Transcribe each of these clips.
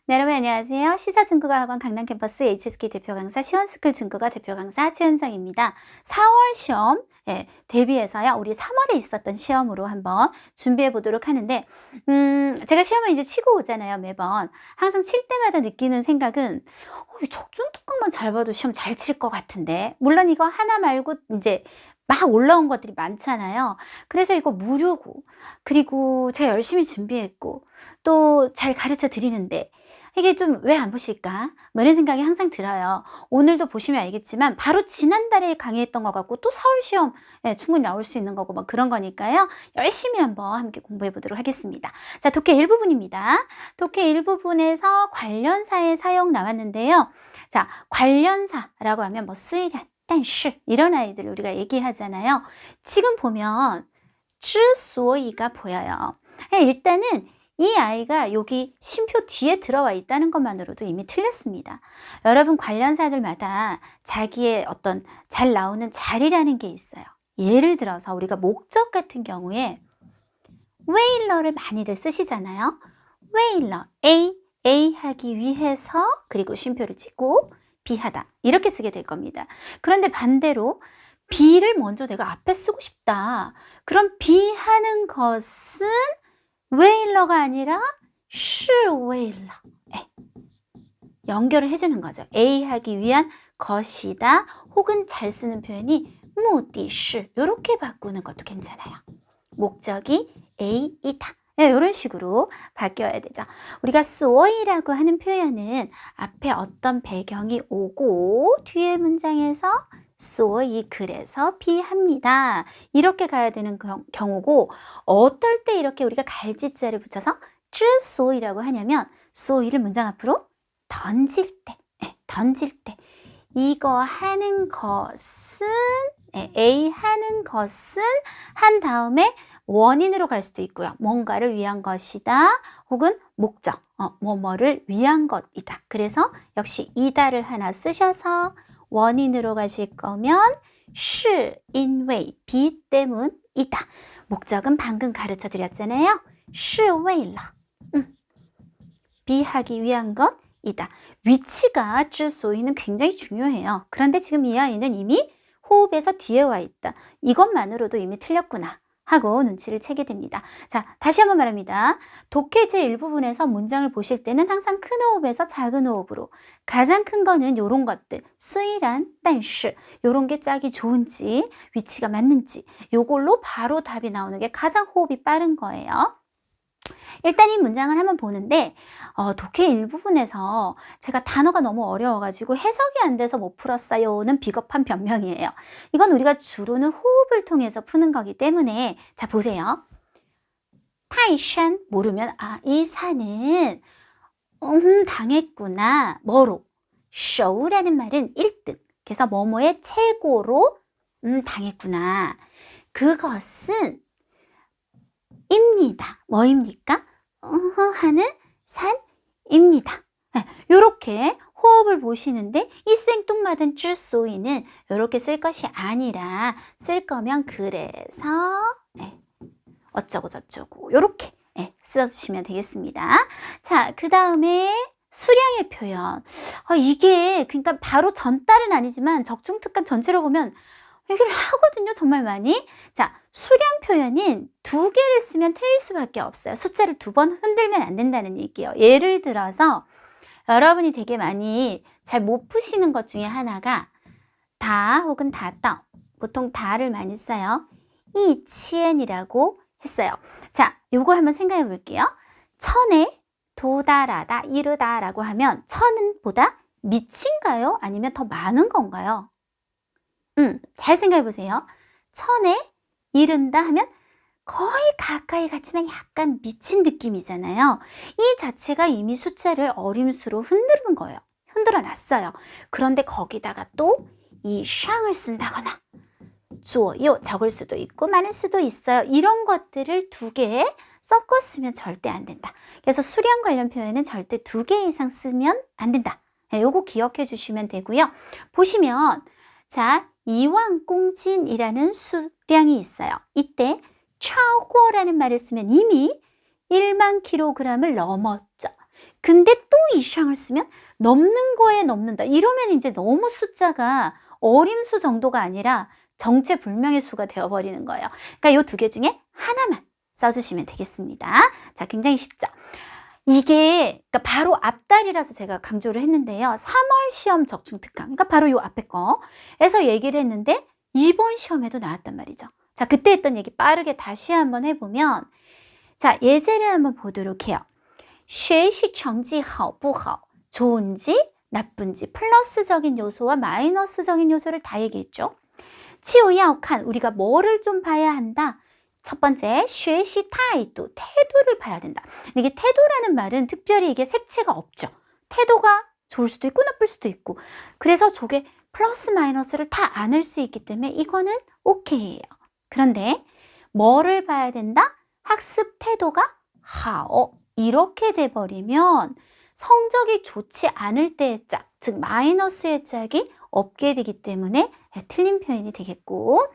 네, 여러분 안녕하세요. 시사중국어학원 강남캠퍼스 HSK 대표 강사 시원스쿨 중국어 대표 강사 최은성입니다. 4월 시험 대비해서요. 우리 3월에 있었던 시험으로 한번 준비해 보도록 하는데 제가 시험을 이제 치고 오잖아요. 매번. 항상 칠 때마다 느끼는 생각은 이 적중특강만 잘 봐도 시험 잘 칠 것 같은데, 물론 이거 하나 말고 이제 막 올라온 것들이 많잖아요. 그래서 이거 무료고, 그리고 제가 열심히 준비했고 또 잘 가르쳐 드리는데 이게 좀 왜 안 보실까? 뭐 이런 생각이 항상 들어요. 오늘도 보시면 알겠지만 바로 지난달에 강의했던 것 같고 또 4월 시험 충분히 나올 수 있는 거고 막 그런 거니까요. 열심히 한번 함께 공부해 보도록 하겠습니다. 자, 독해 1부분입니다. 독해 1부분에서 관련사의 사용 나왔는데요. 자, 관련사라고 하면 뭐 수일한, 但是 이런 아이들을 우리가 얘기하잖아요. 지금 보면 之所以가 보여요. 일단은 이 아이가 여기 쉼표 뒤에 들어와 있다는 것만으로도 이미 틀렸습니다. 여러분 관련사들마다 자기의 어떤 잘 나오는 자리라는 게 있어요. 예를 들어서 우리가 목적 같은 경우에 웨일러를 많이들 쓰시잖아요. 웨일러, A 하기 위해서, 그리고 쉼표를 찍고 B 하다, 이렇게 쓰게 될 겁니다. 그런데 반대로 B를 먼저 내가 앞에 쓰고 싶다. 그럼 B 하는 것은 웨일러가 아니라 슈웨일러. 연결을 해주는 거죠. A 하기 위한 것이다. 혹은 잘 쓰는 표현이 무디시, 이렇게 바꾸는 것도 괜찮아요. 목적이 A이다. 이런 식으로 바뀌어야 되죠. 우리가 소이라고 하는 표현은 앞에 어떤 배경이 오고 뒤에 문장에서 소이, 그래서 비합니다. 이렇게 가야 되는 경우고, 어떨 때 이렇게 우리가 갈짓자를 붙여서 쯔소이라고 하냐면 소이를 문장 앞으로 던질 때 이거 하는 것은 A 하는 것은 한 다음에 원인으로 갈 수도 있고요. 뭔가를 위한 것이다. 혹은 목적, 뭐뭐를 위한 것이다. 그래서 역시 이다를 하나 쓰셔서 원인으로 가실 거면 是因为 B 때문이다. 목적은 방금 가르쳐 드렸잖아요. 是为了 B 하기 위한 것이다. 위치가 之所以는 굉장히 중요해요. 그런데 지금 이 아이는 이미 호흡에서 뒤에 와 있다. 이것만으로도 이미 틀렸구나 하고 눈치를 채게 됩니다. 자, 다시 한번 말합니다. 독해 제1부분에서 문장을 보실 때는 항상 큰 호흡에서 작은 호흡으로, 가장 큰 거는 요런 것들, 수이란, 但是 요런 게 짝이 좋은지, 위치가 맞는지, 요걸로 바로 답이 나오는 게 가장 호흡이 빠른 거예요. 일단 이 문장을 한번 보는데 독해 1부분에서 제가 단어가 너무 어려워가지고 해석이 안 돼서 못 풀었어요는 비겁한 변명이에요. 이건 우리가 주로는 호흡을 통해서 푸는 거기 때문에, 자 보세요. 타이산 모르면 이 산은 당했구나. 뭐로? 쇼우라는 말은 1등. 그래서 뭐뭐의 최고로 당했구나. 그것은 입니다. 뭐입니까? 하는 산입니다. 이렇게 호흡을 보시는데 이 생뚱맞은 쯔소이는 이렇게 쓸 것이 아니라, 쓸 거면 그래서 어쩌고 저쩌고 이렇게 써주시면 되겠습니다. 자, 그 다음에 수량의 표현. 이게 그러니까 바로 전달은 아니지만 적중특강 전체로 보면 얘기를 하거든요. 정말 많이. 자, 수량 표현은 2개를 쓰면 틀릴 수밖에 없어요. 숫자를 2번 흔들면 안 된다는 얘기예요. 예를 들어서 여러분이 되게 많이 잘 못 푸시는 것 중에 하나가 다 혹은 다다, 보통 다를 많이 써요. 이치엔이라고 했어요. 자, 요거 한번 생각해 볼게요. 천에 도달하다, 이르다라고 하면 천은 보다 미친가요? 아니면 더 많은 건가요? 잘 생각해 보세요. 천에 이른다 하면 거의 가까이 갔지만 약간 미친 느낌이잖아요. 이 자체가 이미 숫자를 어림수로 흔드는 거예요. 흔들어 놨어요. 그런데 거기다가 또 이상을 쓴다거나 조요 적을 수도 있고 많을 수도 있어요. 이런 것들을 2개 섞어 쓰면 절대 안 된다. 그래서 수량 관련 표현은 절대 2개 이상 쓰면 안 된다. 요거 기억해 주시면 되고요. 보시면 자, 이왕꽁진이라는 수량이 있어요. 이때 차고라는 말을 쓰면 이미 1만 킬로그램을 넘었죠. 근데 또 이상을 쓰면 넘는 거에 넘는다. 이러면 이제 너무 숫자가 어림수 정도가 아니라 정체불명의 수가 되어버리는 거예요. 그러니까 이 두 개 중에 하나만 써주시면 되겠습니다. 자, 굉장히 쉽죠. 이게 그러니까 바로 앞달이라서 제가 강조를 했는데요. 3월 시험 적중특강, 그러니까 바로 요 앞에 거에서 얘기를 했는데 이번 시험에도 나왔단 말이죠. 자, 그때 했던 얘기 빠르게 다시 한번 해보면, 자, 예제를 한번 보도록 해요. 学习成绩好不好? 좋은지 나쁜지 플러스적인 요소와 마이너스적인 요소를 다 얘기했죠. 就要看 우리가 뭐를 좀 봐야 한다. 첫 번째, 学习态度 태도를 봐야 된다. 이게 태도라는 말은 특별히 이게 색채가 없죠. 태도가 좋을 수도 있고 나쁠 수도 있고. 그래서 저게 플러스 마이너스를 다 안을 수 있기 때문에 이거는 오케이예요. 그런데 뭐를 봐야 된다? 학습 태도가 好 이렇게 돼버리면 성적이 좋지 않을 때의 짝, 즉 마이너스의 짝이 없게 되기 때문에 틀린 표현이 되겠고,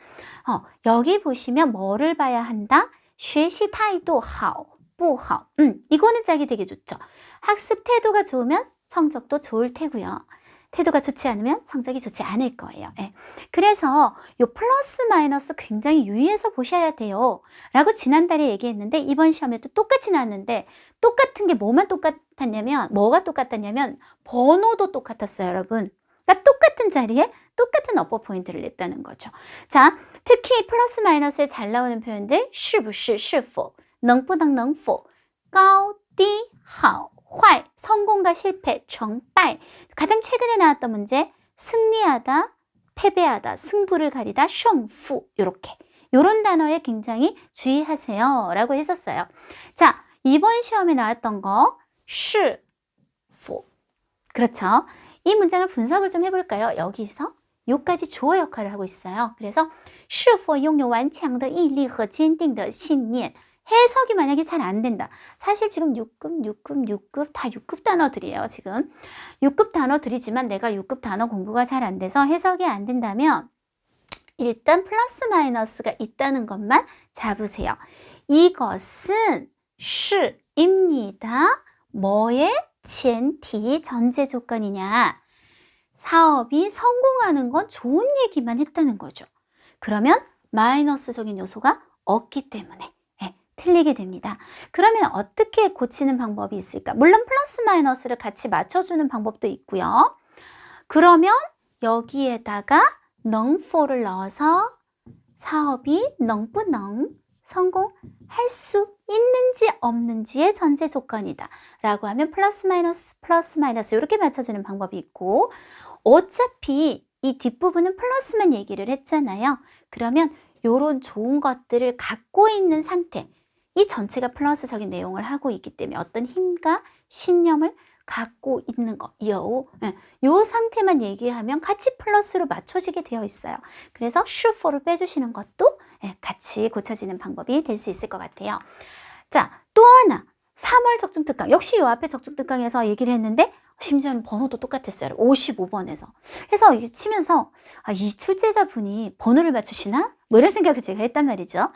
여기 보시면 뭐를 봐야 한다? 学习态度好不好? 이거는 짝이 되게 좋죠. 학습 태도가 좋으면 성적도 좋을 테고요. 태도가 좋지 않으면 성적이 좋지 않을 거예요. 예. 그래서 요 플러스 마이너스 굉장히 유의해서 보셔야 돼요. 라고 지난달에 얘기했는데 이번 시험에도 똑같이 나왔는데 똑같은 게 뭐가 똑같았냐면 번호도 똑같았어요, 여러분. 그러니까 똑같은 자리에 똑같은 어법 포인트를 냈다는 거죠. 자, 특히 플러스 마이너스에 잘 나오는 표현들 是不是是否能不能能否 高低好 坏, 성공과 실패, 정败. 가장 최근에 나왔던 문제, 승리하다, 패배하다, 승부를 가리다, 胜负 요렇게. 요런 단어에 굉장히 주의하세요 라고 했었어요. 자, 이번 시험에 나왔던 거, 是否. 그렇죠. 이 문장을 분석을 좀 해볼까요? 여기서 요까지 주어 역할을 하고 있어요. 그래서 是否拥有顽强的毅力和坚定的信念. 해석이 만약에 잘 안 된다. 사실 지금 6급 다 6급 단어들이에요. 지금 6급 단어들이지만 내가 6급 단어 공부가 잘 안 돼서 해석이 안 된다면 일단 플러스 마이너스가 있다는 것만 잡으세요. 이것은 是입니다. 뭐의前提, 전제 조건이냐? 사업이 성공하는 건 좋은 얘기만 했다는 거죠. 그러면 마이너스적인 요소가 없기 때문에 틀리게 됩니다. 그러면 어떻게 고치는 방법이 있을까? 물론 플러스 마이너스를 같이 맞춰주는 방법도 있고요. 그러면 여기에다가 能否를 넣어서 사업이 能不能 성공할 수 있는지 없는지의 전제 조건이다 라고 하면 플러스 마이너스 이렇게 맞춰주는 방법이 있고, 어차피 이 뒷부분은 플러스만 얘기를 했잖아요. 그러면 이런 좋은 것들을 갖고 있는 상태, 이 전체가 플러스적인 내용을 하고 있기 때문에 어떤 힘과 신념을 갖고 있는 거, 요 상태만 얘기하면 같이 플러스로 맞춰지게 되어 있어요. 그래서 是否를 빼주시는 것도 같이 고쳐지는 방법이 될 수 있을 것 같아요. 자, 또 하나 3월 적중특강, 역시 요 앞에 적중특강에서 얘기를 했는데 심지어는 번호도 똑같았어요. 55번에서. 해서 이게 치면서 이 출제자분이 번호를 맞추시나? 뭐 이런 생각을 제가 했단 말이죠.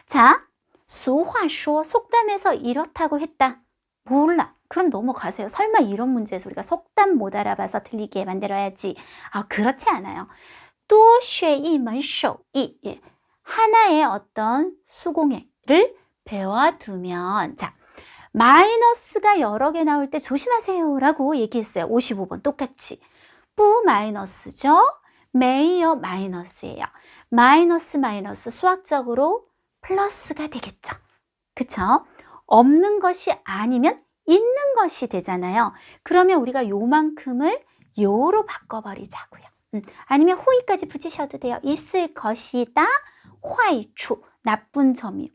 자, 俗话说 속담에서 이렇다고 했다. 몰라. 그럼 넘어가세요. 설마 이런 문제에서 우리가 속담 못 알아봐서 틀리게 만들어야지. 그렇지 않아요. 多学一门手艺. 하나의 어떤 수공예를 배워두면, 자, 마이너스가 여러 개 나올 때 조심하세요 라고 얘기했어요. 55번 똑같이. 不 마이너스죠. 没有 마이너스예요. 마이너스 수학적으로 플러스가 되겠죠. 그쵸? 없는 것이 아니면 있는 것이 되잖아요. 그러면 우리가 요만큼을 요로 바꿔버리자고요. 아니면 호의까지 붙이셔도 돼요. 있을 것이다. 坏处 나쁜 점이.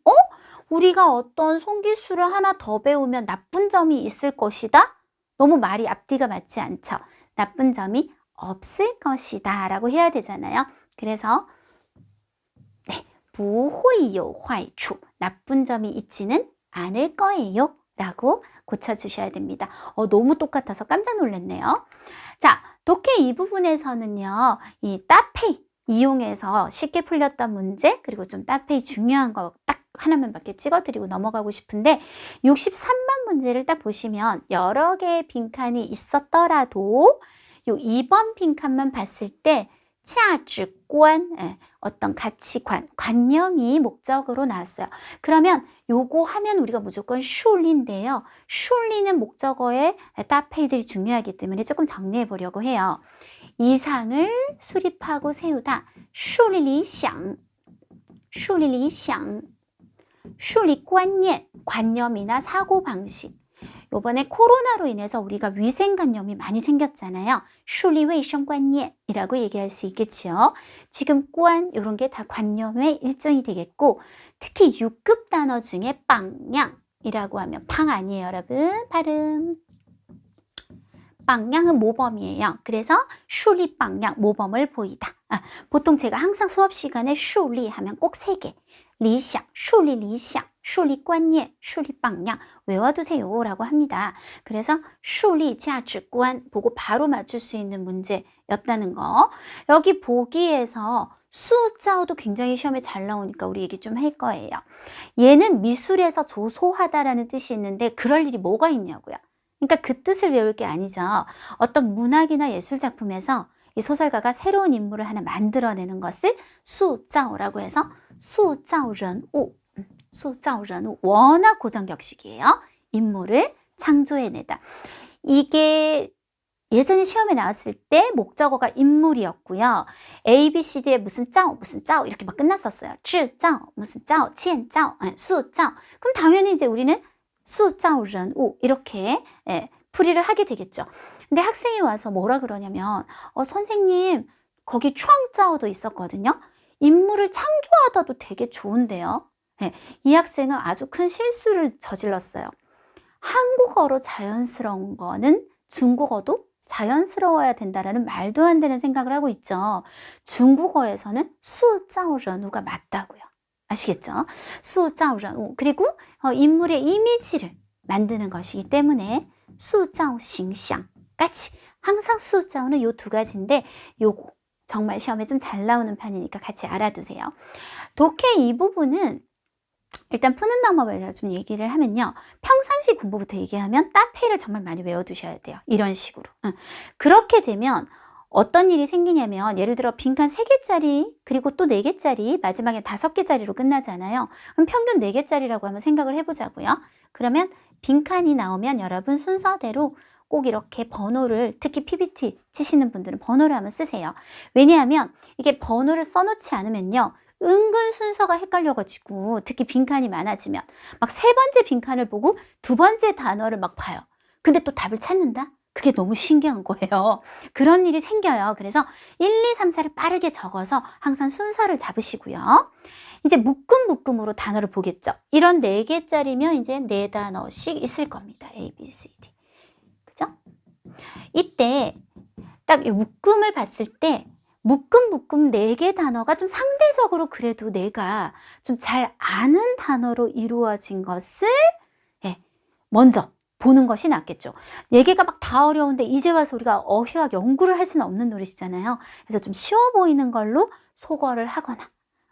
우리가 어떤 손기술을 하나 더 배우면 나쁜 점이 있을 것이다? 너무 말이 앞뒤가 맞지 않죠. 나쁜 점이 없을 것이다 라고 해야 되잖아요. 그래서 不会有坏处 나쁜 점이 있지는 않을 거예요 라고 고쳐주셔야 됩니다. 너무 똑같아서 깜짝 놀랐네요. 자, 독해 이 부분에서는요, 이 따페이 이용해서 쉽게 풀렸던 문제, 그리고 좀 따페이 중요한 거 딱 하나만밖에 찍어드리고 넘어가고 싶은데 63번 문제를 딱 보시면 여러 개의 빈칸이 있었더라도 요 2번 빈칸만 봤을 때 价值观, 어떤 가치관, 관념이 목적으로 나왔어요. 그러면 요거 하면 우리가 무조건 슐리인데요. 슐리는 목적어에 따페이들이 중요하기 때문에 조금 정리해 보려고 해요. 이상을 수립하고 세우다. 树立理想, 树立理想, 树立观念, 관념이나 사고방식. 요번에 코로나로 인해서 우리가 위생관념이 많이 생겼잖아요. 树立卫生观念이라고 얘기할 수 있겠죠. 지금 관 이런 게 다 관념의 일종이 되겠고 특히 6급 단어 중에 방향이라고 하면 방 아니에요, 여러분. 발음. 방향은 모범이에요. 그래서 树立 방향, 모범을 보이다. 보통 제가 항상 수업 시간에 树立 하면 꼭 3개. 理想, 树立理想, 树立观念, 树立 방향 외워두세요 라고 합니다. 그래서 树立价值观 보고 바로 맞출 수 있는 문제였다는 거. 여기 보기에서 수자오도 굉장히 시험에 잘 나오니까 우리 얘기 좀 할 거예요. 얘는 미술에서 조소하다라는 뜻이 있는데 그럴 일이 뭐가 있냐고요. 그러니까 그 뜻을 외울 게 아니죠. 어떤 문학이나 예술 작품에서 이 소설가가 새로운 인물을 하나 만들어내는 것을 수자오라고 해서 수자오른우, 수자오른우 워낙 고정격식이에요. 인물을 창조해내다. 이게 예전에 시험에 나왔을 때 목적어가 인물이었고요. A, B, C, D에 무슨 짜오 이렇게 막 끝났었어요. 智짜오, 무슨 짜오, 欠짜오, 수짜오. 그럼 당연히 이제 우리는 수짜오른우 이렇게 풀이를 하게 되겠죠. 근데 학생이 와서 뭐라 그러냐면 선생님 거기 추앙짜오도 있었거든요. 인물을 창조하다도 되게 좋은데요. 이 학생은 아주 큰 실수를 저질렀어요. 한국어로 자연스러운 거는 중국어도 자연스러워야 된다라는 말도 안 되는 생각을 하고 있죠. 중국어에서는 수짜오른우가 맞다고요. 아시겠죠? 수짜오른우. 그리고 인물의 이미지를 만드는 것이기 때문에 수짜오 싱상 같이 항상 수짜오는 요 2가지인데 요거 정말 시험에 좀 잘 나오는 편이니까 같이 알아두세요. 독해 이 부분은 일단 푸는 방법을 제가 좀 얘기를 하면요. 평상시 공부부터 얘기하면 따페이를 정말 많이 외워두셔야 돼요. 이런 식으로. 그렇게 되면 어떤 일이 생기냐면 예를 들어 빈칸 3개짜리 그리고 또 4개짜리 마지막에 5개짜리로 끝나잖아요. 그럼 평균 4개짜리라고 한번 생각을 해보자고요. 그러면 빈칸이 나오면 여러분 순서대로 꼭 이렇게 번호를 특히 PPT 치시는 분들은 번호를 한번 쓰세요. 왜냐하면 이게 번호를 써놓지 않으면요. 은근 순서가 헷갈려가지고 특히 빈칸이 많아지면 막 3번째 빈칸을 보고 2번째 단어를 막 봐요. 근데 또 답을 찾는다? 그게 너무 신기한 거예요. 그런 일이 생겨요. 그래서 1, 2, 3, 4를 빠르게 적어서 항상 순서를 잡으시고요. 이제 묶음으로 단어를 보겠죠. 이런 4개짜리면 이제 4단어씩 있을 겁니다. A, B, C, D. 그죠? 이때 딱 이 묶음을 봤을 때 묶음 4개 단어가 좀 상대적으로 그래도 내가 좀 잘 아는 단어로 이루어진 것을 먼저 보는 것이 낫겠죠. 4개가 막 다 어려운데 이제 와서 우리가 어휘학 연구를 할 수는 없는 노릇이잖아요. 그래서 좀 쉬워 보이는 걸로 소거를 하거나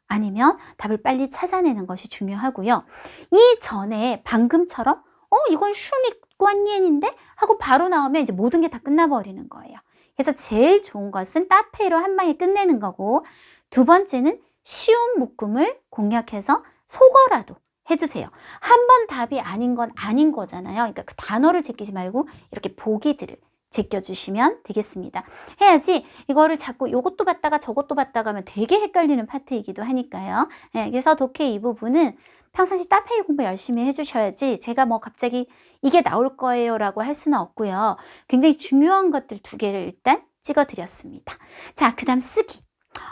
아니면 답을 빨리 찾아내는 것이 중요하고요. 이전에 방금처럼 이건 슐리관니엔인데 하고 바로 나오면 이제 모든 게 다 끝나버리는 거예요. 그래서 제일 좋은 것은 따페이로 한 방에 끝내는 거고 2번째는 쉬운 묶음을 공략해서 속어라도 해주세요. 한 번 답이 아닌 건 아닌 거잖아요. 그러니까 그 단어를 제끼지 말고 이렇게 보기들을 제껴주시면 되겠습니다. 해야지 이거를 자꾸 이것도 봤다가 저것도 봤다가 하면 되게 헷갈리는 파트이기도 하니까요. 그래서 독해 이 부분은 평상시 따페이 공부 열심히 해주셔야지 제가 뭐 갑자기 이게 나올 거예요 라고 할 수는 없고요. 굉장히 중요한 것들 2개를 일단 찍어드렸습니다. 자, 그 다음 쓰기.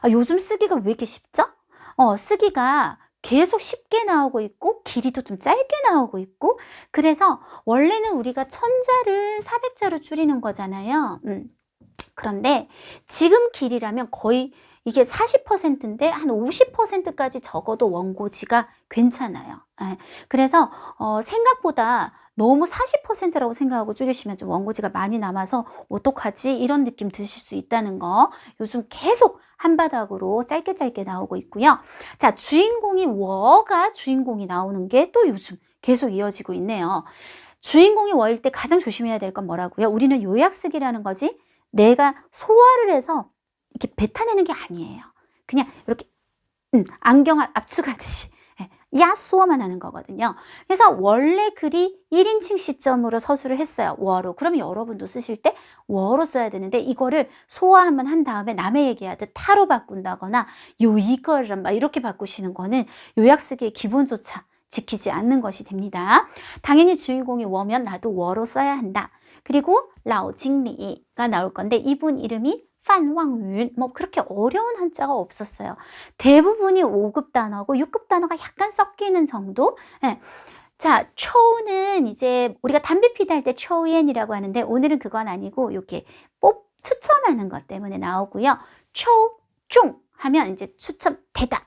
요즘 쓰기가 왜 이렇게 쉽죠? 쓰기가 계속 쉽게 나오고 있고 길이도 좀 짧게 나오고 있고 그래서 원래는 우리가 1000자를 400자로 줄이는 거잖아요. 그런데 지금 길이라면 거의 이게 40%인데 한 50%까지 적어도 원고지가 괜찮아요. 예. 그래서 생각보다 너무 40%라고 생각하고 줄이시면 좀 원고지가 많이 남아서 어떡하지? 이런 느낌 드실 수 있다는 거 요즘 계속 한바닥으로 짧게 나오고 있고요. 자, 주인공이 워가 주인공이 나오는 게 또 요즘 계속 이어지고 있네요. 주인공이 워일 때 가장 조심해야 될 건 뭐라고요? 우리는 요약 쓰기라는 거지 내가 소화를 해서 이렇게 뱉어내는 게 아니에요. 그냥 이렇게 안경을 압축하듯이 야쏘만 하는 거거든요. 그래서 원래 글이 1인칭 시점으로 서술을 했어요. 워로. 그러면 여러분도 쓰실 때 워로 써야 되는데 이거를 소화 한번 한 다음에 남의 얘기하듯 타로 바꾼다거나 이거를 막 이렇게 바꾸시는 거는 요약 쓰기의 기본조차 지키지 않는 것이 됩니다. 당연히 주인공이 워면 나도 워로 써야 한다. 그리고 라오징리가 나올 건데 이분 이름이 판왕윤, 뭐 그렇게 어려운 한자가 없었어요. 대부분이 5급 단어고 6급 단어가 약간 섞이는 정도. 네. 자, 초우는 이제 우리가 담배 피다 할 때 초우엔이라고 하는데 오늘은 그건 아니고 이렇게 추첨하는 것 때문에 나오고요. 초중 하면 이제 추첨되다.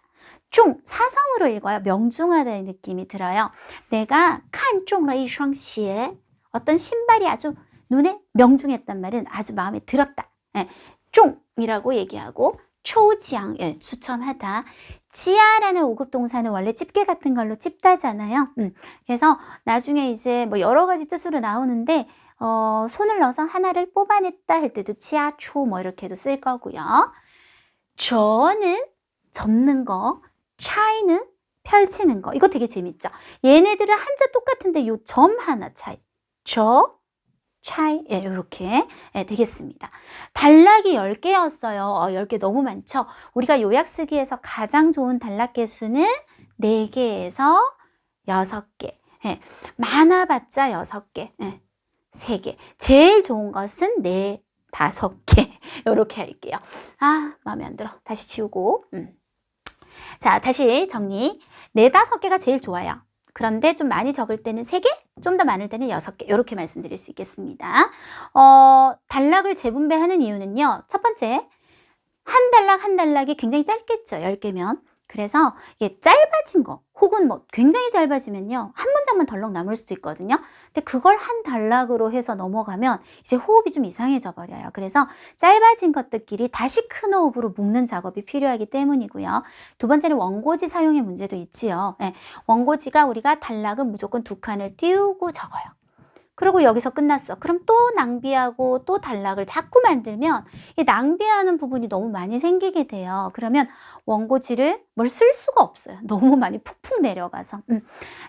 중 사성으로 읽어요. 명중하다의 느낌이 들어요. 내가 칸종의 이双鞋 어떤 신발이 아주 눈에 명중했단 말은 아주 마음에 들었다. 예. 쫑이라고 얘기하고 초지양, 예, 추첨하다. 지아라는 5급 동사는 원래 집게 같은 걸로 찝다잖아요. 그래서 나중에 이제 뭐 여러 가지 뜻으로 나오는데 손을 넣어서 하나를 뽑아냈다 할 때도 지아초 뭐 이렇게도 쓸 거고요. 저는 접는 거, 차이는 펼치는 거. 이거 되게 재밌죠. 얘네들은 한자 똑같은데 요 점 하나 차이. 차이, 예, 이렇게 되겠습니다. 단락이 10개였어요. 10개 너무 많죠? 우리가 요약 쓰기에서 가장 좋은 단락 개수는 4개에서 6개. 예, 많아봤자 6개, 예, 3개. 제일 좋은 것은 4, 5개. 이렇게 할게요. 아, 마음에 안 들어. 다시 지우고. 자, 다시 정리. 4, 5개가 제일 좋아요. 그런데 좀 많이 적을 때는 3개, 좀 더 많을 때는 6개 이렇게 말씀드릴 수 있겠습니다. 단락을 재분배하는 이유는요. 첫 번째, 한 단락 한 단락이 굉장히 짧겠죠. 10개면. 그래서 이게 짧아진 거 혹은 뭐 굉장히 짧아지면요. 한 문장만 덜렁 남을 수도 있거든요. 근데 그걸 한 단락으로 해서 넘어가면 이제 호흡이 좀 이상해져 버려요. 그래서 짧아진 것들끼리 다시 큰 호흡으로 묶는 작업이 필요하기 때문이고요. 두 번째는 원고지 사용의 문제도 있지요. 네, 원고지가 우리가 단락은 무조건 2칸을 띄우고 적어요. 그리고 여기서 끝났어. 그럼 또 낭비하고 또 단락을 자꾸 만들면 이 낭비하는 부분이 너무 많이 생기게 돼요. 그러면 원고지를 뭘 쓸 수가 없어요. 너무 많이 푹푹 내려가서.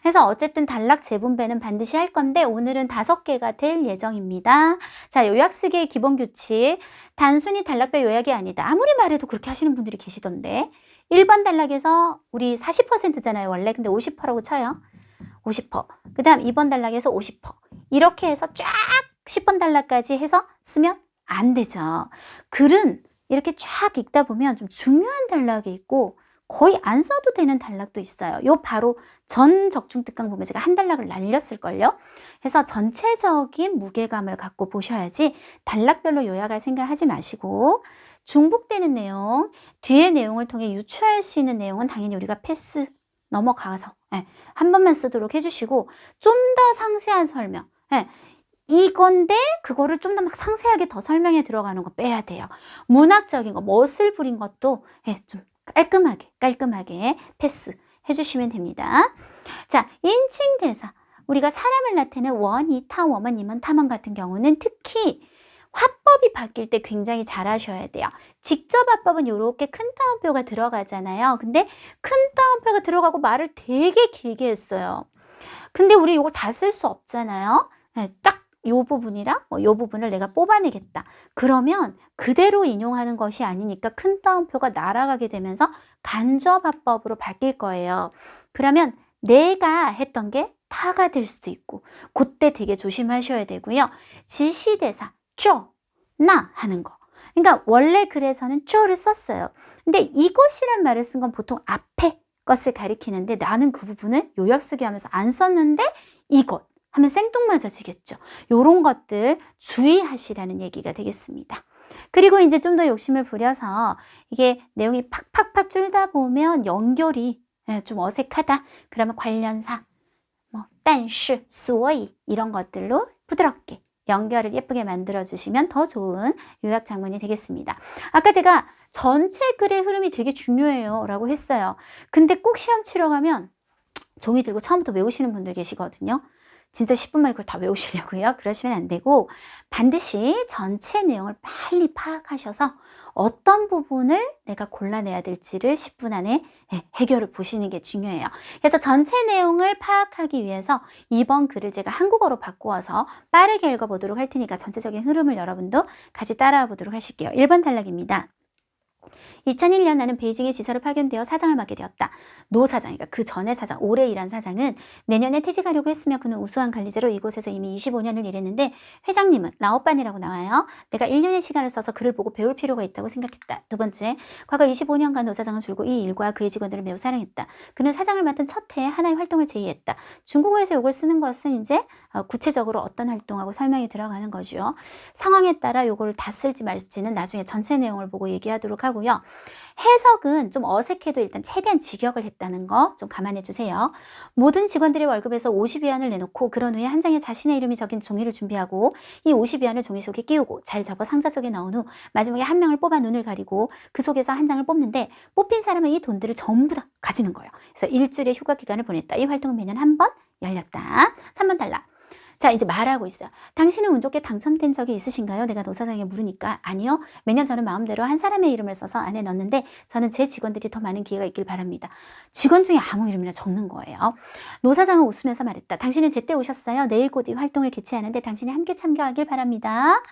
그래서 어쨌든 단락 재분배는 반드시 할 건데 오늘은 5개가 될 예정입니다. 자, 요약 쓰기의 기본 규칙. 단순히 단락별 요약이 아니다. 아무리 말해도 그렇게 하시는 분들이 계시던데 1번 단락에서 우리 40%잖아요. 원래. 근데 50%라고 쳐요. 50%. 그 다음 2번 단락에서 50%. 이렇게 해서 쫙 10번 단락까지 해서 쓰면 안 되죠. 글은 이렇게 쫙 읽다 보면 좀 중요한 단락이 있고 거의 안 써도 되는 단락도 있어요. 요 바로 전 적중 특강 보면 제가 한 단락을 날렸을걸요. 그래서 전체적인 무게감을 갖고 보셔야지 단락별로 요약할 생각하지 마시고 중복되는 내용, 뒤에 내용을 통해 유추할 수 있는 내용은 당연히 우리가 패스 넘어가서 한 번만 쓰도록 해주시고 좀 더 상세한 설명 이건데 그거를 좀 더 막 상세하게 더 설명해 들어가는 거 빼야 돼요. 문학적인 거 멋을 부린 것도 좀 깔끔하게 패스 해주시면 됩니다. 자, 인칭 대사 우리가 사람을 나타내는 원이 타, 워먼, 니먼, 타먼 같은 경우는 특히 화법이 바뀔 때 굉장히 잘 하셔야 돼요. 직접 화법은 이렇게 큰 따옴표가 들어가잖아요. 근데 큰 따옴표가 들어가고 말을 되게 길게 했어요. 근데 우리 이걸 다 쓸 수 없잖아요. 딱 이 부분이랑 이 부분을 내가 뽑아내겠다. 그러면 그대로 인용하는 것이 아니니까 큰 따옴표가 날아가게 되면서 간접 화법으로 바뀔 거예요. 그러면 내가 했던 게 타가 될 수도 있고 그때 되게 조심하셔야 되고요. 지시대사 나 하는 거. 그러니까 원래 글에서는 쪼를 썼어요. 근데 이것이란 말을 쓴 건 보통 앞에 것을 가리키는데 나는 그 부분을 요약 쓰기 하면서 안 썼는데 이것 하면 생뚱맞아지겠죠. 요런 것들 주의하시라는 얘기가 되겠습니다. 그리고 이제 좀 더 욕심을 부려서 이게 내용이 팍팍팍 줄다 보면 연결이 좀 어색하다. 그러면 관련사, 뭐, 但是, 所以이런 것들로 부드럽게 연결을 예쁘게 만들어주시면 더 좋은 요약 장문이 되겠습니다. 아까 제가 전체 글의 흐름이 되게 중요해요 라고 했어요. 근데 꼭 시험 치러 가면 종이 들고 처음부터 외우시는 분들 계시거든요. 진짜 10분 만에 그걸 다 외우시려고요? 그러시면 안 되고 반드시 전체 내용을 빨리 파악하셔서 어떤 부분을 내가 골라내야 될지를 10분 안에 해결을 보시는 게 중요해요. 그래서 전체 내용을 파악하기 위해서 이번 글을 제가 한국어로 바꾸어서 빠르게 읽어보도록 할 테니까 전체적인 흐름을 여러분도 같이 따라와 보도록 하실게요. 1번 단락입니다. 2001년 나는 베이징에 지사로 파견되어 사장을 맡게 되었다. 노 사장, 그러니까 그 전에 사장, 오래 일한 사장은 내년에 퇴직하려고 했으며 그는 우수한 관리자로 이곳에서 이미 25년을 일했는데 회장님은 라오빤이라고 나와요. 내가 1년의 시간을 써서 그를 보고 배울 필요가 있다고 생각했다. 두 번째, 과거 25년간 노 사장은 줄곧 이 일과 그의 직원들을 매우 사랑했다. 그는 사장을 맡은 첫 해에 하나의 활동을 제의했다. 중국어에서 이걸 쓰는 것은 이제 구체적으로 어떤 활동하고 설명이 들어가는 거죠. 상황에 따라 이걸 다 쓸지 말지는 나중에 전체 내용을 보고 얘기하도록 하고요. 해석은 좀 어색해도 일단 최대한 직역을 했다는 거 좀 감안해 주세요. 모든 직원들의 월급에서 50위안을 내놓고 그런 후에 한 장에 자신의 이름이 적힌 종이를 준비하고 이 50위안을 종이 속에 끼우고 잘 접어 상자 속에 넣은 후 마지막에 한 명을 뽑아 눈을 가리고 그 속에서 한 장을 뽑는데 뽑힌 사람은 이 돈들을 전부 다 가지는 거예요. 그래서 일주일의 휴가 기간을 보냈다. 이 활동은 매년 한 번 열렸다. 3번 달라. 자, 이제 말하고 있어요. 당신은 운 좋게 당첨된 적이 있으신가요? 내가 노사장에게 물으니까 아니요. 매년 저는 마음대로 한 사람의 이름을 써서 안에 넣는데 저는 제 직원들이 더 많은 기회가 있길 바랍니다. 직원 중에 아무 이름이나 적는 거예요. 노사장은 웃으면서 말했다. 당신은 제때 오셨어요. 내일 곧 이 활동을 개최하는데 당신이 함께 참가하길 바랍니다.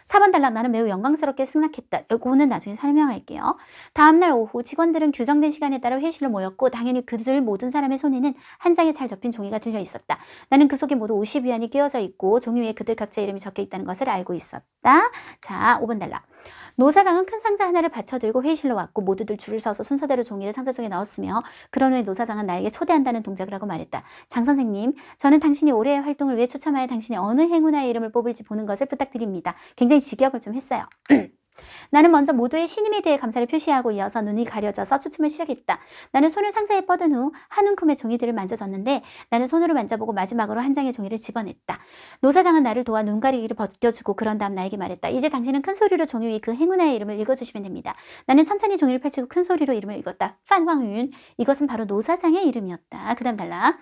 4번 달락 나는 매우 영광스럽게 승낙했다. 이거는 나중에 설명할게요. 다음날 오후 직원들은 규정된 시간에 따라 회의실로 모였고 당연히 그들 모든 사람의 손에는 한 장에 잘 접힌 종이가 들려 있었다. 나는 그 속에 모두 50위안이 끼워져 있고 종이 위에 그들 각자 이름이 적혀 있다는 것을 알고 있었다. 자, 5번 달락. 노 사장은 큰 상자 하나를 받쳐들고 회의실로 왔고 모두들 줄을 서서 순서대로 종이를 상자 속에 넣었으며 그런 후에 노 사장은 나에게 초대한다는 동작을 하고 말했다. 장 선생님, 저는 당신이 올해의 활동을 위해 추첨하여 당신이 어느 행운아의 이름을 뽑을지 보는 것을 부탁드립니다. 굉장히 직역을 좀 했어요. 나는 먼저 모두의 신임에 대해 감사를 표시하고 이어서 눈이 가려져서 추첨을 시작했다. 나는 손을 상자에 뻗은 후 한 움큼의 종이들을 만져줬는데 나는 손으로 만져보고 마지막으로 한 장의 종이를 집어냈다. 노 사장은 나를 도와 눈 가리기를 벗겨주고 그런 다음 나에게 말했다. 이제 당신은 큰 소리로 종이 위 그 행운아의 이름을 읽어주시면 됩니다. 나는 천천히 종이를 펼치고 큰 소리로 이름을 읽었다. 판황윤. 이것은 바로 노 사장의 이름이었다. 그 다음 달라.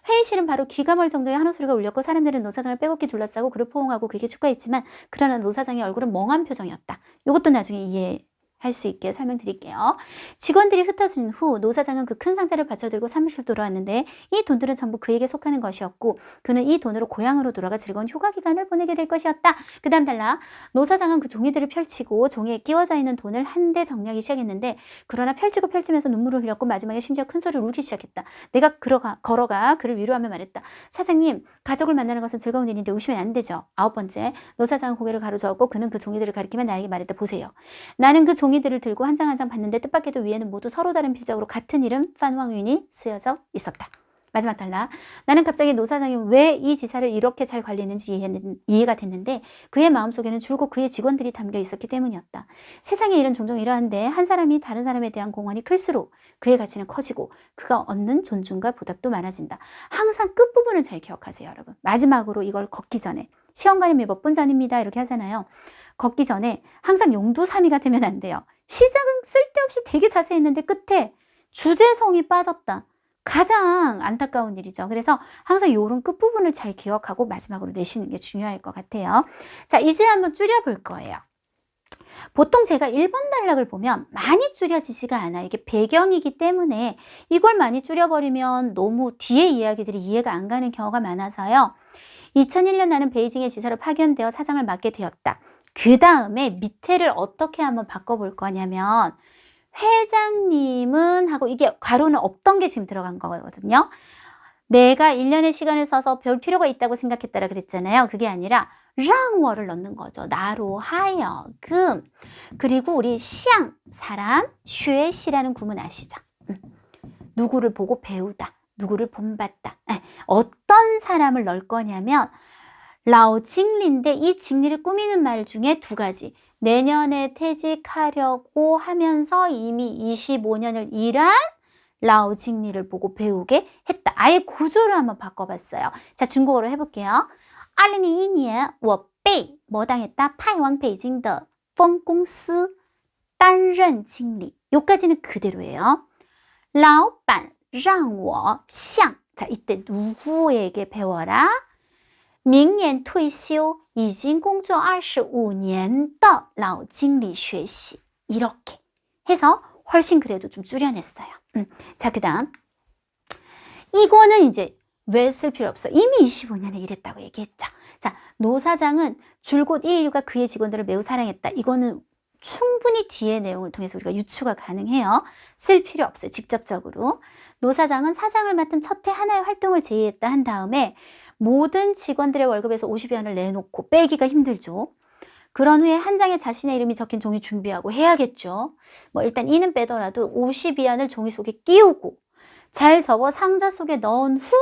회의실은 바로 귀가 멀 정도의 한우 소리가 울렸고 사람들은 노 사장을 빼곡히 둘러싸고 그를 포옹하고 그에게 축하했지만 그러나 노 사장의 얼굴은 멍한 표정이었다. 이것도 나중에 이해할 수 있게 설명드릴게요. 직원들이 흩어진 후 노 사장은 그 큰 상자를 받쳐들고 사무실 돌아왔는데 이 돈들은 전부 그에게 속하는 것이었고 그는 이 돈으로 고향으로 돌아가 즐거운 휴가 기간을 보내게 될 것이었다. 그 다음 달라. 노 사장은 그 종이들을 펼치고 종이에 끼워져 있는 돈을 한 대 정리하기 시작했는데 그러나 펼치고 펼치면서 눈물을 흘렸고 마지막에 심지어 큰 소리를 울기 시작했다. 내가 걸어가 그를 위로하며 말했다. 사장님, 가족을 만나는 것은 즐거운 일인데 우시면 안 되죠. 9번째, 노 사장은 고개를 가로저었고 그는 그 종이들을 가리키며 나에게 말했다. 보세요. 나는 그 종이들을 들고 한 장 한 장 봤는데 뜻밖에도 위에는 모두 서로 다른 필적으로 같은 이름 판황윤이 쓰여져 있었다. 마지막 달라. 나는 갑자기 노 사장이 왜 이 지사를 이렇게 잘 관리했는지 이해가 됐는데 그의 마음속에는 줄곧 그의 직원들이 담겨 있었기 때문이었다. 세상의 일은 종종 이러한데 한 사람이 다른 사람에 대한 공헌이 클수록 그의 가치는 커지고 그가 얻는 존중과 보답도 많아진다. 항상 끝부분을 잘 기억하세요, 여러분. 마지막으로 이걸 걷기 전에 시험관이 몇 분 전입니다 이렇게 하잖아요. 걷기 전에 항상 용두사미가 되면 안 돼요. 시작은 쓸데없이 되게 자세히 했는데 끝에 주제성이 빠졌다. 가장 안타까운 일이죠. 그래서 항상 이런 끝부분을 잘 기억하고 마지막으로 내시는 게 중요할 것 같아요. 자, 이제 한번 줄여볼 거예요. 보통 제가 1번 단락을 보면 많이 줄여지지가 않아요. 이게 배경이기 때문에 이걸 많이 줄여버리면 너무 뒤에 이야기들이 이해가 안 가는 경우가 많아서요. 2001년 나는 베이징에 지사로 파견되어 사장을 맡게 되었다. 그 다음에 밑에를 어떻게 한번 바꿔볼 거냐면 회장님은 하고 이게 괄호는 없던 게 지금 들어간 거거든요. 내가 1년의 시간을 써서 배울 필요가 있다고 생각했다라 그랬잖아요. 그게 아니라 랑워를 넣는 거죠. 나로 하여금. 그리고 우리 시앙, 사람, 쉐시라는 구문 아시죠? 누구를 보고 배우다, 누구를 본받다. 어떤 사람을 넣을 거냐면 라오 징리인데 이 징리를 꾸미는 말 중에 두 가지. 내년에 퇴직하려고 하면서 이미 25년을 일한 라오징리를 보고 배우게 했다. 아예 구조를 한번 바꿔봤어요. 자, 중국어로 해볼게요. 2001年我被뭐 당했다? 派往北京的分公司担任经理. 요까지는 그대로예요. 老板让我向 자, 이때 누구에게 배워라? 明年退休已经工作25年的老经理学习. 이렇게 해서 훨씬 그래도 좀 줄여냈어요. 자, 그 다음 이거는 이제 왜 쓸 필요 없어? 이미 25년에 일했다고 얘기했죠. 자, 노 사장은 줄곧 이 일과 그의 직원들을 매우 사랑했다. 이거는 충분히 뒤의 내용을 통해서 우리가 유추가 가능해요. 쓸 필요 없어요. 직접적으로. 노 사장은 사장을 맡은 첫 해 하나의 활동을 제의했다 한 다음에 모든 직원들의 월급에서 50위안을 내놓고 빼기가 힘들죠. 그런 후에 한 장에 자신의 이름이 적힌 종이 준비하고 해야겠죠. 뭐 일단 이는 빼더라도 50위안을 종이 속에 끼우고 잘 접어 상자 속에 넣은 후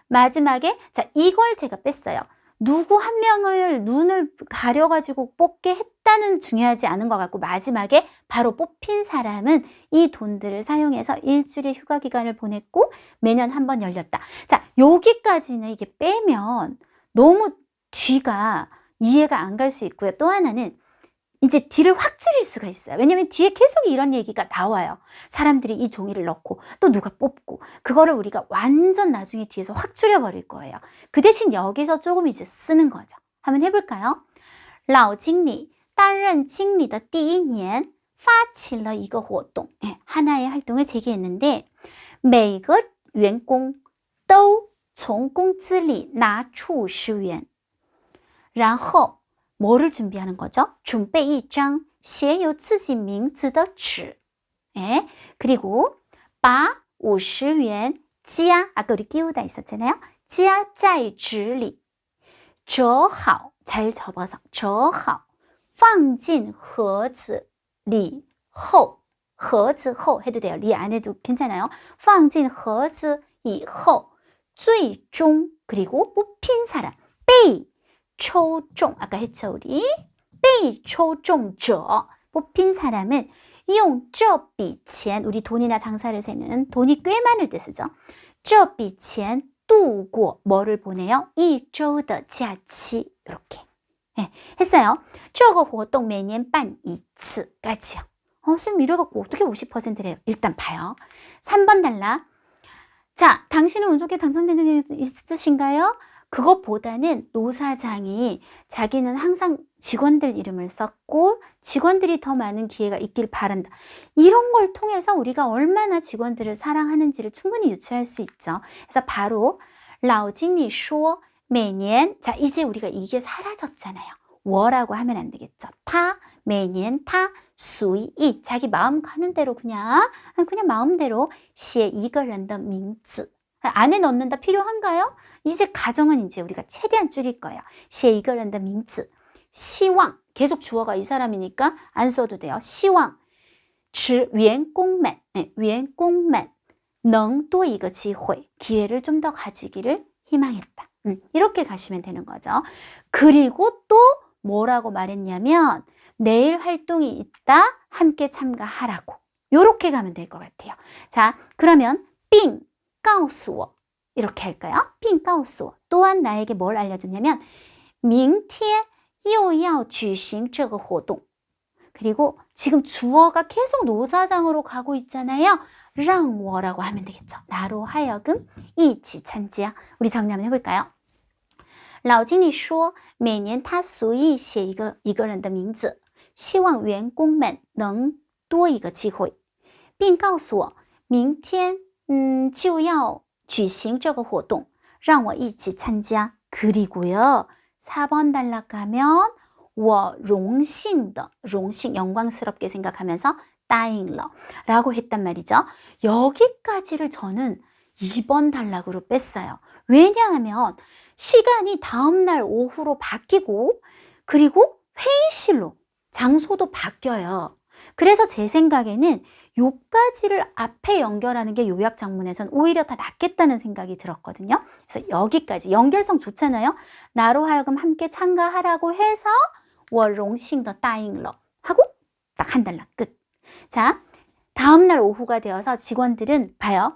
마지막에 자 이걸 제가 뺐어요. 누구 한 명을 눈을 가려가지고 뽑게 했다는 중요하지 않은 것 같고 마지막에 바로 뽑힌 사람은 이 돈들을 사용해서 일주일의 휴가 기간을 보냈고 매년 한 번 열렸다. 자 여기까지는 이게 빼면 너무 뒤가 이해가 안 갈 수 있고요. 또 하나는 이제 뒤를 확 줄일 수가 있어요. 왜냐면 뒤에 계속 이런 얘기가 나와요. 사람들이 이 종이를 넣고 또 누가 뽑고 그거를 우리가 완전 나중에 뒤에서 확 줄여버릴 거예요. 그 대신 여기서 조금 이제 쓰는 거죠. 한번 해볼까요? 老经理担任经理的第一年发起了一个活动 하나의 활동을 제기했는데 每个员工都从工资里拿出50元然后 뭐를 준비하는 거죠? 准备一张写有自己名字的纸 그리고 把50元加 아까 우리 끼우다 있었잖아요. 加在纸里折好 잘 접어서 折好放进盒子里后盒子后 해도 돼요. 리 안 해도 괜찮아요. 放进盒子以后最终 그리고 뽑힌 사람 被抽中 아까 했죠 우리 被抽中者 뽑힌 사람은 用这笔钱 우리 돈이나 장사를 세는 돈이 꽤 많을 때 쓰죠. 这笔钱度过 뭐를 보내요? 一周的假期 이렇게 했어요. 这个活动每年办一次 까지요. 선생님 이래갖고 어떻게 50%를 해요? 일단 봐요. 3번 달라. 자, 당신은 운 좋게 당첨된 적이 있으신가요? 그것보다는 노사장이 자기는 항상 직원들 이름을 썼고 직원들이 더 많은 기회가 있길 바란다. 이런 걸 통해서 우리가 얼마나 직원들을 사랑하는지를 충분히 유추할 수 있죠. 그래서 바로 老经理说每年 자 이제 우리가 이게 사라졌잖아요. 워라고 하면 안 되겠죠. 타, 每年타, 随意 자기 마음 가는 대로 그냥 마음대로 写一个人的名字 안에 넣는다 필요한가요? 이제 가정은 이제 우리가 최대한 줄일 거예요. 写一个人的名字 希望 계속 주어가 이 사람이니까 안 써도 돼요. 希望使员工们员工们能多一个机会 기회를 좀 더 가지기를 희망했다. 이렇게 가시면 되는 거죠. 그리고 또 뭐라고 말했냐면 내일 활동이 있다. 함께 참가하라고. 요렇게 가면 될 것 같아요. 자, 그러면 并告诉我 이렇게 할까요? 并告诉我 또한 나에게 뭘 알려줬냐면 明天又要举行这个活动 그리고 지금 주어가 계속 노사장으로 가고 있잖아요. 让我라고 하면 되겠죠. 나로 하여금 一起参加 우리 정리 한번 해볼까요? 老经理说每年他随意写一个人的名字希望员工们能多一个机会并告诉我明天就要举行这个活动让我一起参加 그리고요 4번 단락하면 我荣幸的 荣幸 영광스럽게 생각하면서 答应了 라고 했단 말이죠. 여기까지를 저는 2번 단락으로 뺐어요. 왜냐하면 시간이 다음날 오후로 바뀌고 그리고 회의실로 장소도 바뀌어요. 그래서 제 생각에는 요까지를 앞에 연결하는 게 요약장문에선 오히려 더 낫겠다는 생각이 들었거든요. 그래서 여기까지 연결성 좋잖아요. 나로 하여금 함께 참가하라고 해서 我荣幸地答应了 하고 딱 한 단락 끝. 자, 다음날 오후가 되어서 직원들은 봐요.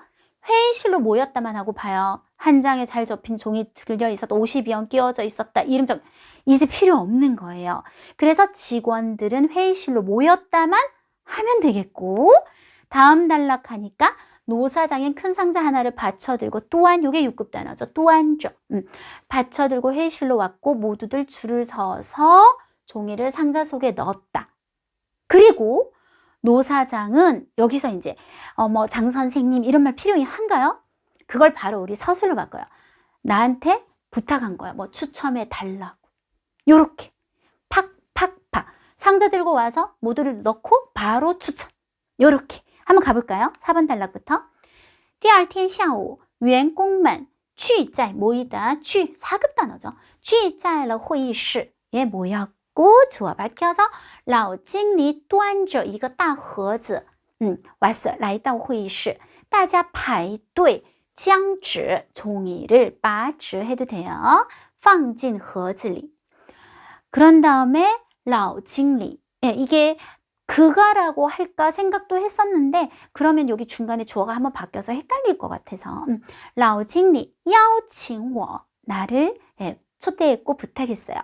회의실로 모였다만 하고 봐요. 한 장에 잘 접힌 종이 들려 있었다. 50연 끼워져 있었다. 이름점 이제 필요 없는 거예요. 그래서 직원들은 회의실로 모였다만 하면 되겠고 다음 단락 하니까 노사장인 큰 상자 하나를 받쳐들고 또한 요게 6급 단어죠. 또한죠. 받쳐들고 회의실로 왔고 모두들 줄을 서서 종이를 상자 속에 넣었다. 그리고 노사장은 여기서 이제 뭐 장 선생님 이런 말 필요한가요? 그걸 바로 우리 서술로 바꿔요. 나한테 부탁한 거야. 뭐 추첨해 달라고. 요렇게 팍팍팍 상자 들고 와서 모두를 넣고 바로 추첨. 요렇게 한번 가볼까요? 4번 단락부터. 第二天下午员工们聚在 모이다. 聚 4급 단어죠. 聚在了会议室에 모였고 주어 밝혀서 老经理端着一个大盒子 왔어. 来到会议室大家排队将纸 종이를 把纸 해도 돼요. 放进盒子里 그런 다음에 老经理 이게 그가라고 할까 생각도 했었는데 그러면 여기 중간에 주어가 한번 바뀌어서 헷갈릴 것 같아서 老经理邀请我 나를 초대했고 부탁했어요.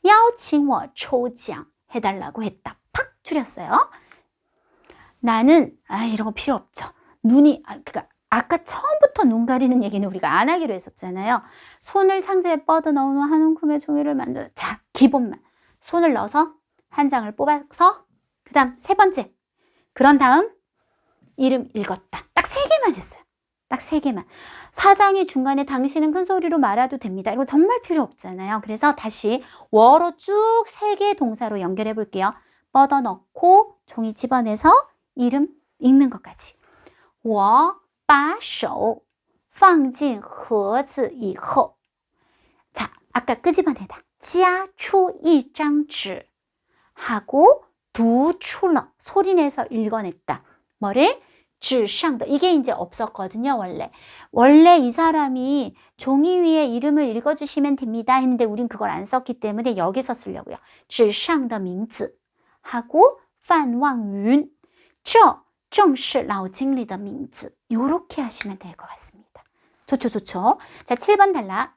邀请我抽奖 해달라고 했다. 팍 줄였어요. 나는 이런 거 필요 없죠. 눈이 그러니까 아까 처음부터 눈 가리는 얘기는 우리가 안 하기로 했었잖아요. 손을 상자에 뻗어 넣은 후 한 움큼의 종이를 만져. 자, 기본만. 손을 넣어서 한 장을 뽑아서 그 다음 세 번째. 그런 다음 이름 읽었다. 딱 3개만 했어요. 딱 3개만. 사장이 중간에 당신은 큰 소리로 말해도 됩니다. 이거 정말 필요 없잖아요. 그래서 다시 워로 쭉 3개 동사로 연결해 볼게요. 뻗어 넣고 종이 집어내서 이름 읽는 것까지. 我把手放进盒子以后 자, 아까 끄집어내다. 加出一张纸 하고 读出了 소리내서 읽어냈다. 뭐를? 纸上的 이게 이제 없었거든요. 원래 이 사람이 종이 위에 이름을 읽어주시면 됩니다 했는데 우린 그걸 안 썼기 때문에 여기서 쓰려고요. 纸上的名字 하고 范望云这正是老经理的名字 이렇게 하시면 될 것 같습니다. 좋죠, 좋죠. 자, 7번 단락.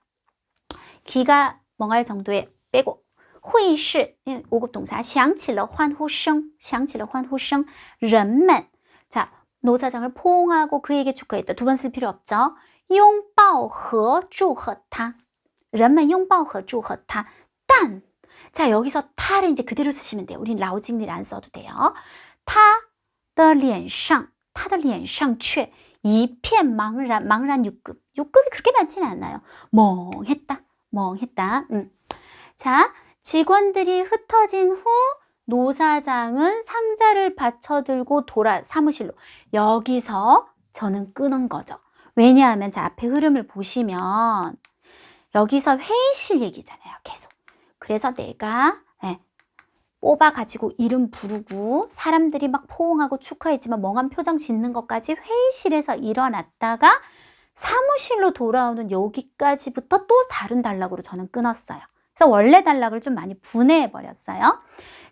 귀가 멍할 정도에 빼고 会议室 5급 동사 响起了欢呼声响起了欢呼声人们 자, 노사장을 포옹하고 그에게 축하했다. 2번 쓸 필요 없죠. 拥抱和祝贺他人们拥抱和祝贺他但자, 여기서 타를 이제 그대로 쓰시면 돼요. 우린 라오징리를 안 써도 돼요. 他的脸上他的脸上却一片茫然 6급 6급이 그렇게 많지는 않아요. 멍했다. 자, 직원들이 흩어진 후 노사장은 상자를 받쳐들고 사무실로 여기서 저는 끄는 거죠. 왜냐하면 자, 앞에 흐름을 보시면 여기서 회의실 얘기잖아요. 계속. 그래서 내가 뽑아가지고 이름 부르고 사람들이 막 포옹하고 축하했지만 멍한 표정 짓는 것까지 회의실에서 일어났다가 사무실로 돌아오는 여기까지부터 또 다른 단락으로 저는 끊었어요. 그래서 원래 단락을 좀 많이 분해해버렸어요.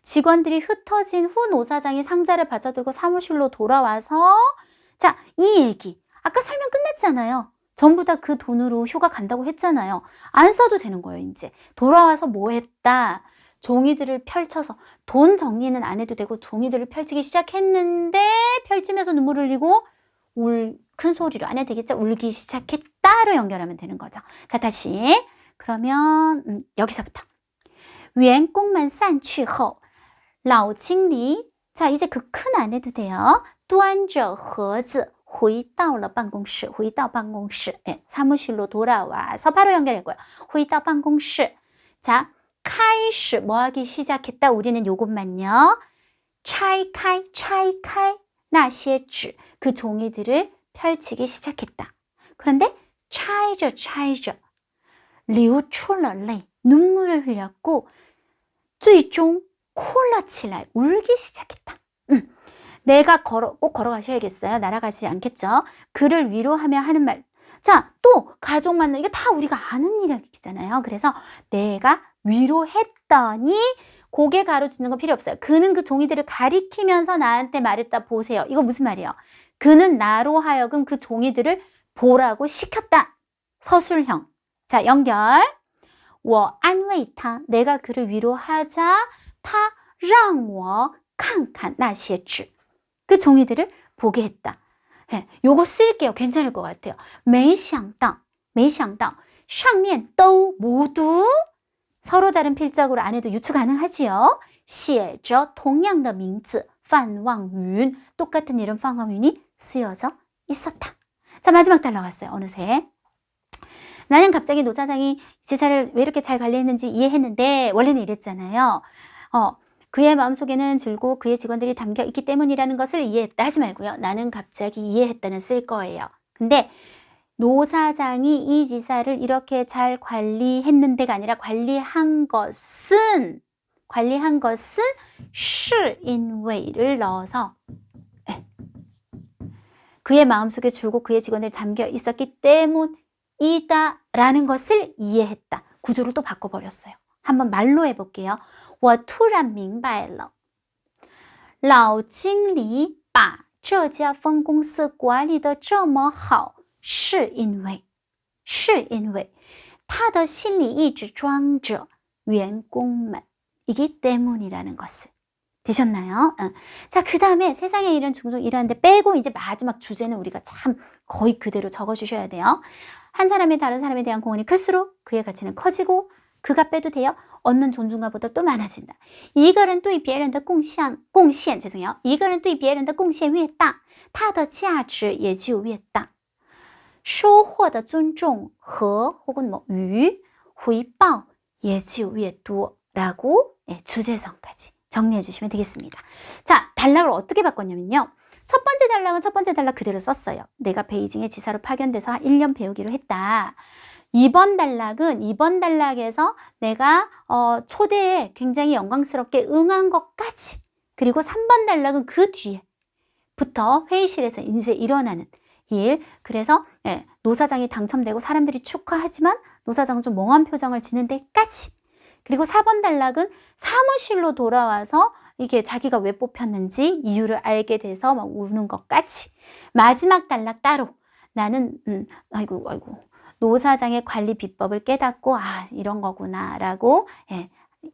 직원들이 흩어진 후 노사장이 상자를 받쳐들고 사무실로 돌아와서 자, 이 얘기 아까 설명 끝냈잖아요. 전부 다 그 돈으로 휴가 간다고 했잖아요. 안 써도 되는 거예요. 이제 돌아와서 뭐 했다. 종이들을 펼쳐서 돈 정리는 안 해도 되고 종이들을 펼치기 시작했는데 펼치면서 눈물을 흘리고 큰 소리로 안 해도 되겠죠. 울기 시작했다로 연결하면 되는 거죠. 자, 다시 그러면 여기서부터 员工们散去后老经理 자, 이제 그 큰 안 해도 돼요. 端着盒子回到了办公室回到办公室 사무실로 돌아와서 바로 연결했고요. 回到办公室 자, 开始 뭐 하기 시작했다. 우리는 요것만요. 拆开那些纸 그 종이들을 펼치기 시작했다. 그런데 拆着 流出了泪 눈물을 흘렸고 最终哭了起来 울기 시작했다. 내가 꼭 걸어가셔야겠어요. 날아가지 않겠죠. 그를 위로하며 하는 말. 자, 또 가족 만나 이게 다 우리가 아는 이야기잖아요. 그래서 내가 위로했더니 고개 가로주는 건 필요 없어요. 그는 그 종이들을 가리키면서 나한테 말했다. 보세요. 이거 무슨 말이에요? 그는 나로 하여금 그 종이들을 보라고 시켰다. 서술형. 자, 연결. 我安慰他. 내가 그를 위로하자. 他让我看看那些纸. 그 종이들을 보게 했다. 예, 요거 쓸게요. 괜찮을 것 같아요. 没想到上面都 모두 서로 다른 필적으로 안 해도 유추 가능하지요. 写着同样的名字范望云. 똑같은 이름范望云이 쓰여져 있었다. 자, 마지막 달 나왔어요. 어느새. 나는 갑자기 노 사장이 지사를 왜 이렇게 잘 관리했는지 이해했는데 원래는 이랬잖아요. 그의 마음속에는 줄곧 그의 직원들이 담겨 있기 때문이라는 것을 이해했다 하지 말고요. 나는 갑자기 이해했다는 쓸 거예요. 근데 노 사장이 이 지사를 이렇게 잘 관리했는데가 아니라 관리한 것은 是因为를 넣어서 그의 마음속에 줄곧 그의 직원들이 담겨 있었기 때문이다 라는 것을 이해했다. 구조를 또 바꿔버렸어요. 한번 말로 해볼게요. 我突然明白了老经理把这家分公司管理得这么好是因为他的心里一直装着员工们이기 때문이라는 것을. 되셨나요? 자, 그 다음에 세상의 일은 종종 이러는데 빼고 이제 마지막 주제는 우리가 참 거의 그대로 적어주셔야 돼요. 한 사람이 다른 사람에 대한 공헌이 클수록 그의 가치는 커지고 그가 빼도 돼요. 얻는 존중감보다 또 많아진다. 一个人对别人的贡献죄송해요. 一个人对别人的贡献越大他的价值也就越大收获的尊重和 혹은与回报也就越多 라고 주제성까지 정리해 주시면 되겠습니다. 자, 단락을 어떻게 바꿨냐면요. 첫 번째 단락은 첫 번째 단락 그대로 썼어요. 내가 베이징에 지사로 파견돼서 1년 배우기로 했다. 2번 단락은 2번 단락에서 내가 초대에 굉장히 영광스럽게 응한 것까지. 그리고 3번 단락은 그 뒤에부터 회의실에서 이제 일어나는 일. 그래서 노사장이 당첨되고 사람들이 축하하지만 노사장은 좀 멍한 표정을 지는 데까지. 그리고 4번 단락은 사무실로 돌아와서 이게 자기가 왜 뽑혔는지 이유를 알게 돼서 막 우는 것까지. 마지막 단락 따로. 나는 아이고 노사장의 관리 비법을 깨닫고 이런 거구나라고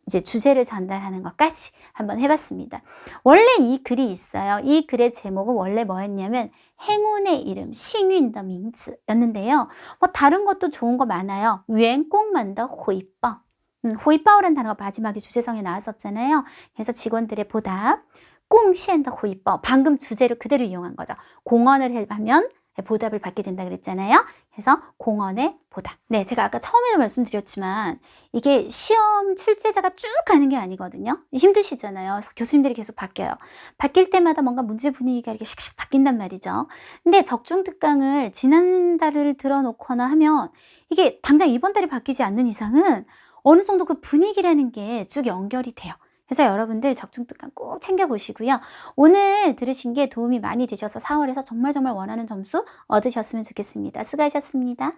이제 주제를 전달하는 것까지 한번 해봤습니다. 원래 이 글이 있어요. 이 글의 제목은 원래 뭐였냐면 행운의 이름, 幸运的名字였는데요. 뭐 다른 것도 좋은 거 많아요. 员工们的回报. 호이빠오라는 단어가 마지막에 주제성에 나왔었잖아요. 그래서 직원들의 보답, 贡献的 호이빠오. 방금 주제를 그대로 이용한 거죠. 공헌을 하면 보답을 받게 된다 그랬잖아요. 그래서 공헌의 보답. 네, 제가 아까 처음에도 말씀드렸지만 이게 시험 출제자가 쭉 가는 게 아니거든요. 힘드시잖아요. 그래서 교수님들이 계속 바뀌어요. 바뀔 때마다 뭔가 문제 분위기가 이렇게 씩씩 바뀐단 말이죠. 근데 적중특강을 지난달을 들어놓거나 하면 이게 당장 이번 달에 바뀌지 않는 이상은 어느 정도 그 분위기라는 게 쭉 연결이 돼요. 그래서 여러분들 적중특강 꼭 챙겨보시고요. 오늘 들으신 게 도움이 많이 되셔서 4월에서 정말 원하는 점수 얻으셨으면 좋겠습니다. 수고하셨습니다.